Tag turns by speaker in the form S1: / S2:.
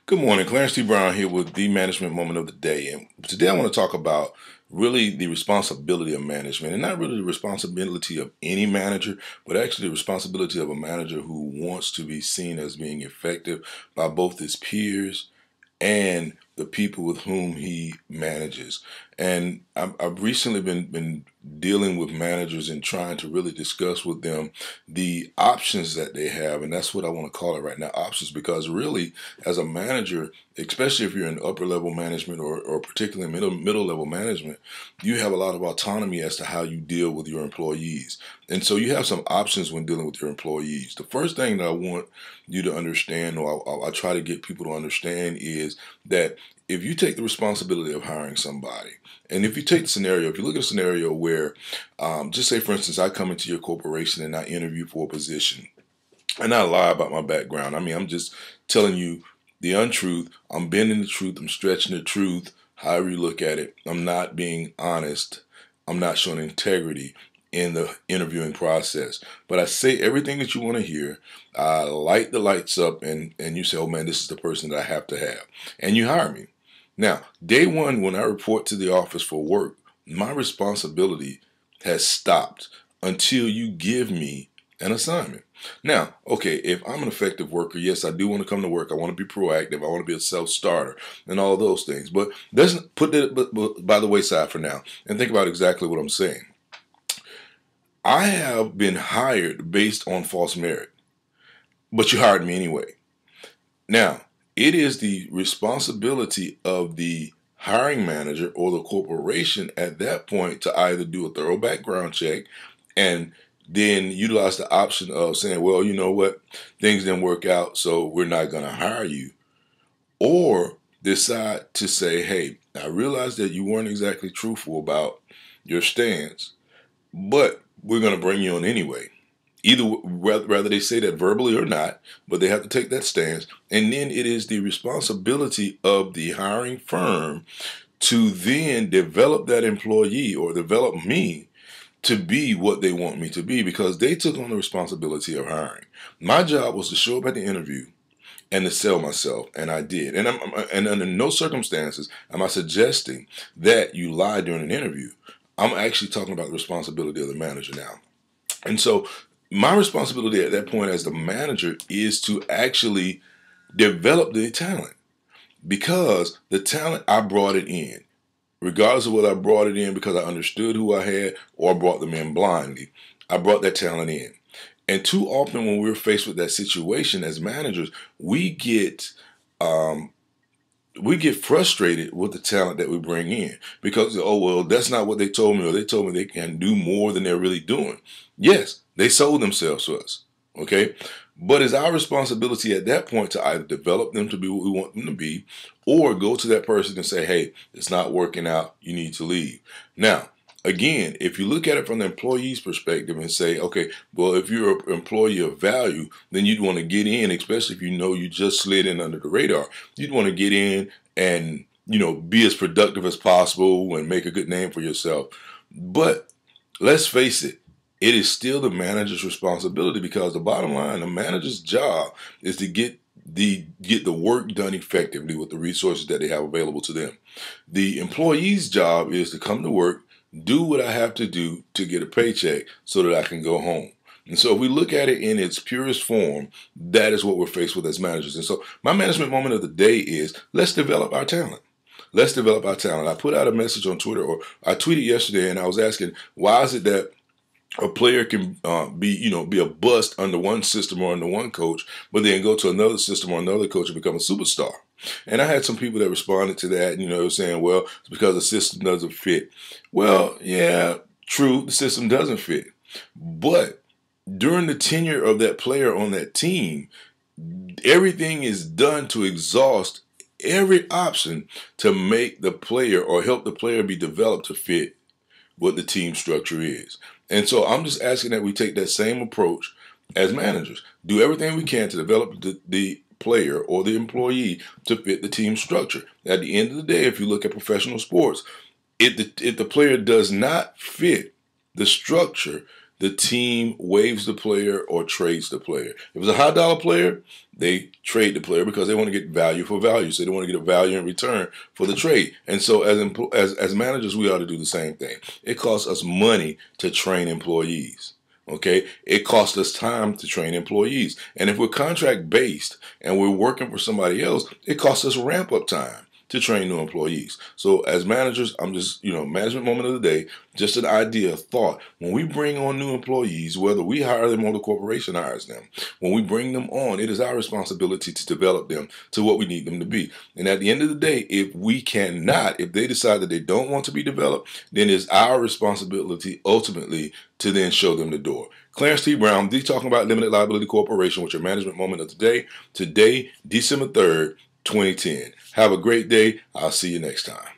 S1: Good morning, Clarence T. Brown here with the management moment of the day. And today I want to talk about really the responsibility of management, and not really the responsibility of any manager, but actually the responsibility of a manager who wants to be seen as being effective by both his peers and the people with whom he manages. And I've recently been dealing with managers and trying to really discuss with them the options that they have. And that's what I want to call it right now, options, because really, as a manager, especially if you're in upper level management or particularly middle level management, you have a lot of autonomy as to how you deal with your employees. And so you have some options when dealing with your employees. The first thing that I want you to understand, or I try to get people to understand, is that if you take the responsibility of hiring somebody, and if you take the scenario, if you look at a scenario where, just say for instance, I come into your corporation and I interview for a position, and I lie about my background. I mean, I'm just telling you the untruth. I'm bending the truth. I'm stretching the truth. However you look at it, I'm not being honest. I'm not showing integrity in the interviewing process. But I say everything that you want to hear. I light the lights up, and you say, oh man, this is the person that I have to have. And you hire me. Now, day one, when I report to the office for work, my responsibility has stopped until you give me an assignment. Now, okay, if I'm an effective worker, yes, I do want to come to work. I want to be proactive. I want to be a self-starter and all those things. But let's put that by the wayside for now and think about exactly what I'm saying. I have been hired based on false merit, but you hired me anyway. Now, it is the responsibility of the hiring manager or the corporation at that point to either do a thorough background check and then utilize the option of saying, well, you know what, things didn't work out, so we're not going to hire you. Or decide to say, hey, I realize that you weren't exactly truthful about your stance, but we're going to bring you on anyway. Either rather they say that verbally or not, but they have to take that stance. And then it is the responsibility of the hiring firm to then develop that employee or develop me to be what they want me to be, because they took on the responsibility of hiring. My job was to show up at the interview and to sell myself, and I did. And under no circumstances am I suggesting that you lie during an interview. I'm actually talking about the responsibility of the manager now. And so my responsibility at that point as the manager is to actually develop the talent, because the talent, I brought it in. Regardless of whether I brought it in because I understood who I had or I brought them in blindly, I brought that talent in. And too often when we're faced with that situation as managers, we get frustrated with the talent that we bring in because, oh, well, that's not what they told me, or they told me they can do more than they're really doing. Yes, they sold themselves to us, okay? But it's our responsibility at that point to either develop them to be what we want them to be, or go to that person and say, hey, it's not working out, you need to leave. Now, again, if you look at it from the employee's perspective and say, okay, well, if you're an employee of value, then you'd want to get in, especially if you know you just slid in under the radar. You'd want to get in and, be as productive as possible and make a good name for yourself. But let's face it, it is still the manager's responsibility, because the bottom line, the manager's job is to get the work done effectively with the resources that they have available to them. The employee's job is to come to work, do what I have to do to get a paycheck so that I can go home. And so if we look at it in its purest form, that is what we're faced with as managers. And so my management moment of the day is, let's develop our talent. Let's develop our talent. I put out a message on Twitter, or I tweeted yesterday, and I was asking, why is it that a player can be a bust under one system or under one coach, but then go to another system or another coach and become a superstar? And I had some people that responded to that, saying, well, it's because the system doesn't fit. Well, yeah, true, the system doesn't fit. But during the tenure of that player on that team, everything is done to exhaust every option to make the player or help the player be developed to fit what the team structure is. And so I'm just asking that we take that same approach as managers. Do everything we can to develop the player or the employee to fit the team structure. At the end of the day, if you look at professional sports, if the player does not fit the structure, the team waives the player or trades the player. If it's a high dollar player, they trade the player because they want to get value for value. So they want to get a value in return for the trade. And so as managers, we ought to do the same thing. It costs us money to train employees. Okay, it costs us time to train employees. And if we're contract based and we're working for somebody else, it costs us ramp up time to train new employees. So as managers, I'm just, management moment of the day, just an idea, a thought. When we bring on new employees, whether we hire them or the corporation hires them, when we bring them on, it is our responsibility to develop them to what we need them to be. And at the end of the day, if they decide that they don't want to be developed, then it's our responsibility ultimately to then show them the door. Clarence T. Brown, talking about Limited Liability Corporation with your management moment of the day. Today, December 3rd, 2010. Have a great day. I'll see you next time.